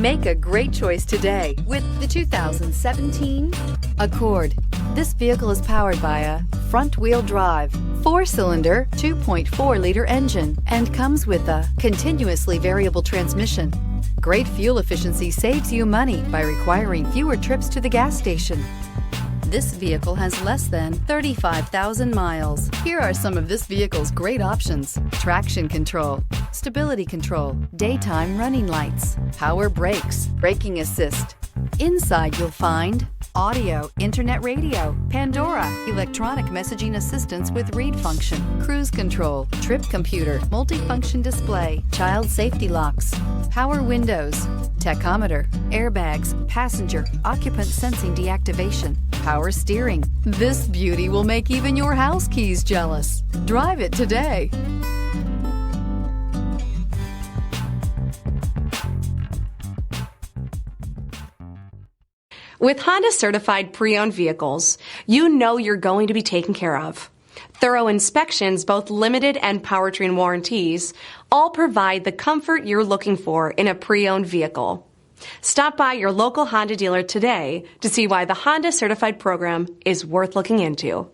Make a great choice today with the 2017 Accord. This vehicle is powered by a front-wheel drive, 4-cylinder, 2.4-liter engine, and comes with a continuously variable transmission. Great fuel efficiency saves you money by requiring fewer trips to the gas station. This vehicle has less than 35,000 miles. Here are some of this vehicle's great options: traction control, stability control, daytime running lights, power brakes, braking assist. Inside you'll find audio, internet radio, Pandora, electronic messaging assistance with read function, cruise control, trip computer, multifunction display, child safety locks, power windows, tachometer, airbags, passenger, occupant sensing deactivation, power steering. This beauty will make even your house keys jealous. Drive it today. With Honda certified pre-owned vehicles, you know you're going to be taken care of. Thorough inspections, both limited and powertrain warranties, all provide the comfort you're looking for in a pre-owned vehicle. Stop by your local Honda dealer today to see why the Honda certified program is worth looking into.